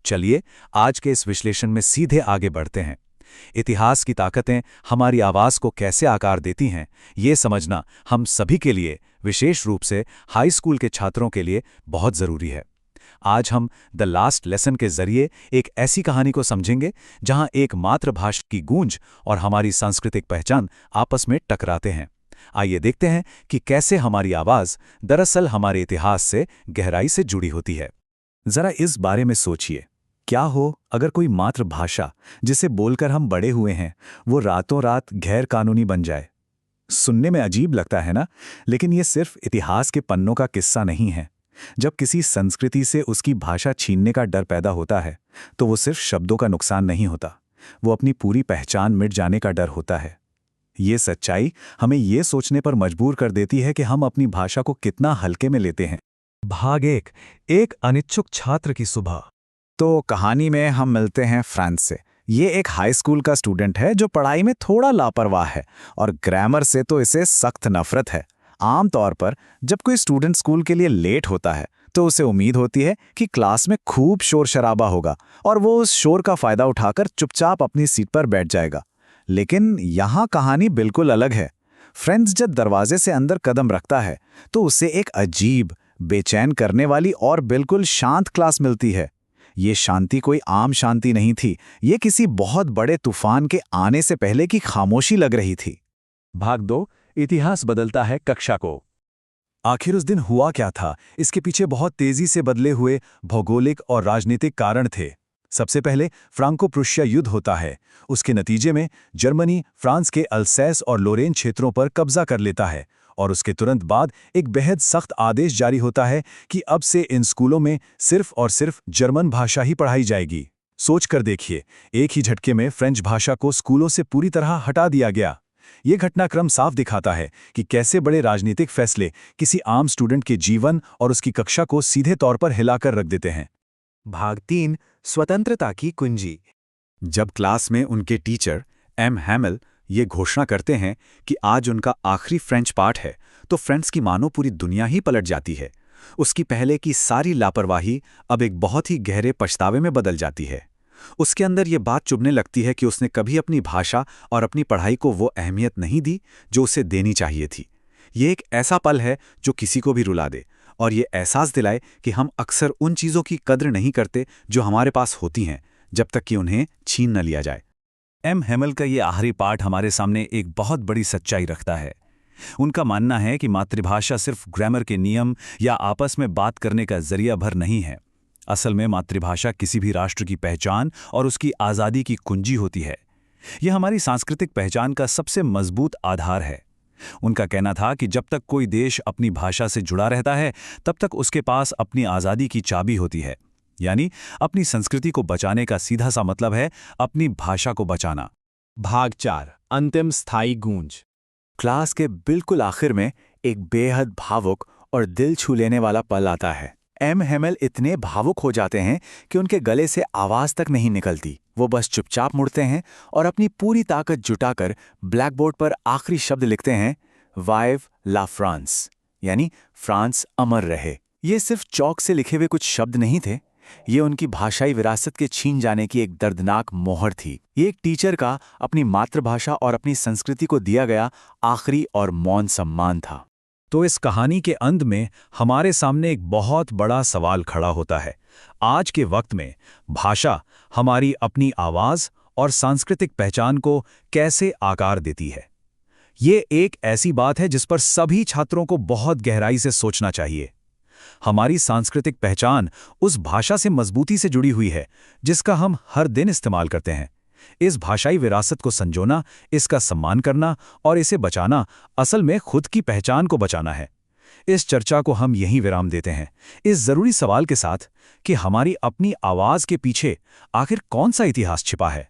चलिए आज के इस विश्लेषण में सीधे आगे बढ़ते हैं। इतिहास की ताकतें हमारी आवाज़ को कैसे आकार देती हैं, ये समझना हम सभी के लिए, विशेष रूप से हाई स्कूल के छात्रों के लिए बहुत ज़रूरी है। आज हम द लास्ट लेसन के जरिए एक ऐसी कहानी को समझेंगे जहां एक मातृभाषा की गूंज और हमारी सांस्कृतिक पहचान आपस में टकराते हैं। आइए देखते हैं कि कैसे हमारी आवाज़ दरअसल हमारे इतिहास से गहराई से जुड़ी होती है। जरा इस बारे में सोचिए, क्या हो अगर कोई मातृभाषा जिसे बोलकर हम बड़े हुए हैं वो रातों रात गैर कानूनी बन जाए। सुनने में अजीब लगता है ना, लेकिन ये सिर्फ इतिहास के पन्नों का किस्सा नहीं है। जब किसी संस्कृति से उसकी भाषा छीनने का डर पैदा होता है तो वो सिर्फ शब्दों का नुकसान नहीं होता, वो अपनी पूरी पहचान मिट जाने का डर होता है। ये सच्चाई हमें ये सोचने पर मजबूर कर देती है कि हम अपनी भाषा को कितना हल्के में लेते हैं। भाग एक अनिच्छुक छात्र की सुबह। तो कहानी में हम मिलते हैं फ्रांस से। ये एक हाई स्कूल का स्टूडेंट है जो पढ़ाई में थोड़ा लापरवाह है और ग्रामर से तो इसे सख्त नफरत है। आमतौर पर जब कोई स्टूडेंट स्कूल के लिए लेट होता है तो उसे उम्मीद होती है कि क्लास में खूब शोर शराबा होगा और वो उस शोर का फायदा उठाकर चुपचाप अपनी सीट पर बैठ जाएगा। लेकिन यहाँ कहानी बिल्कुल अलग है। फ्रेंड्स जब दरवाजे से अंदर कदम रखता है तो उसे एक अजीब, बेचैन करने वाली और बिल्कुल शांत क्लास मिलती है। ये शांति कोई आम शांति नहीं थी, ये किसी बहुत बड़े तूफान के आने से पहले की खामोशी लग रही थी। भाग 2, इतिहास बदलता है कक्षा को। आखिर उस दिन हुआ क्या था, इसके पीछे बहुत तेजी से बदले हुए भौगोलिक और राजनीतिक कारण थे। सबसे पहले फ्रांको प्रुशिया युद्ध होता है। उसके नतीजे में जर्मनी फ्रांस के अल्सैस और लोरेन क्षेत्रों पर कब्जा कर लेता है और उसके तुरंत बाद एक बेहद सख्त आदेश जारी होता है कि अब से इन स्कूलों में सिर्फ और सिर्फ जर्मन भाषा ही पढ़ाई जाएगी। सोच कर देखिए, एक ही झटके में फ्रेंच भाषा को स्कूलों से पूरी तरह हटा दिया गया। ये घटनाक्रम साफ दिखाता है कि कैसे बड़े राजनीतिक फैसले किसी आम स्टूडेंट के जीवन और उसकी कक्षा को सीधे तौर पर हिलाकर रख देते हैं। भाग 3, स्वतंत्रता की कुंजी। जब क्लास में उनके टीचर एम हैमेल ये घोषणा करते हैं कि आज उनका आखिरी फ्रेंच पाठ है, तो फ्रेंच की मानो पूरी दुनिया ही पलट जाती है। उसकी पहले की सारी लापरवाही अब एक बहुत ही गहरे पछतावे में बदल जाती है। उसके अंदर ये बात चुभने लगती है कि उसने कभी अपनी भाषा और अपनी पढ़ाई को वो अहमियत नहीं दी जो उसे देनी चाहिए थी। ये एक ऐसा पल है जो किसी को भी रुला दे और ये एहसास दिलाए कि हम अक्सर उन चीज़ों की कद्र नहीं करते जो हमारे पास होती हैं, जब तक कि उन्हें छीन न लिया जाए। एम हैमेल का ये आखिरी पाठ हमारे सामने एक बहुत बड़ी सच्चाई रखता है। उनका मानना है कि मातृभाषा सिर्फ ग्रामर के नियम या आपस में बात करने का जरिया भर नहीं है। असल में मातृभाषा किसी भी राष्ट्र की पहचान और उसकी आज़ादी की कुंजी होती है। यह हमारी सांस्कृतिक पहचान का सबसे मजबूत आधार है। उनका कहना था कि जब तक कोई देश अपनी भाषा से जुड़ा रहता है, तब तक उसके पास अपनी आज़ादी की चाबी होती है। यानी अपनी संस्कृति को बचाने का सीधा सा मतलब है अपनी भाषा को बचाना। भाग 4, अंतिम स्थायी गूंज। क्लास के बिल्कुल आखिर में एक बेहद भावुक और दिल छू लेने वाला पल आता है। एम हैमेल इतने भावुक हो जाते हैं कि उनके गले से आवाज़ तक नहीं निकलती। वो बस चुपचाप मुड़ते हैं और अपनी पूरी ताकत जुटाकर ब्लैकबोर्ड पर आखिरी शब्द लिखते हैं, वाइव ला फ्रांस, यानी फ्रांस अमर रहे। ये सिर्फ चौक से लिखे हुए कुछ शब्द नहीं थे, ये उनकी भाषाई विरासत के छीन जाने की एक दर्दनाक मोहर थी। ये एक टीचर का अपनी मातृभाषा और अपनी संस्कृति को दिया गया आखिरी और मौन सम्मान था। तो इस कहानी के अंत में हमारे सामने एक बहुत बड़ा सवाल खड़ा होता है। आज के वक्त में भाषा हमारी अपनी आवाज़ और सांस्कृतिक पहचान को कैसे आकार देती है? ये एक ऐसी बात है जिस पर सभी छात्रों को बहुत गहराई से सोचना चाहिए। हमारी सांस्कृतिक पहचान उस भाषा से मजबूती से जुड़ी हुई है जिसका हम हर दिन इस्तेमाल करते हैं। इस भाषाई विरासत को संजोना, इसका सम्मान करना और इसे बचाना असल में खुद की पहचान को बचाना है। इस चर्चा को हम यहीं विराम देते हैं, इस जरूरी सवाल के साथ कि हमारी अपनी आवाज़ के पीछे आखिर कौन सा इतिहास छिपा है।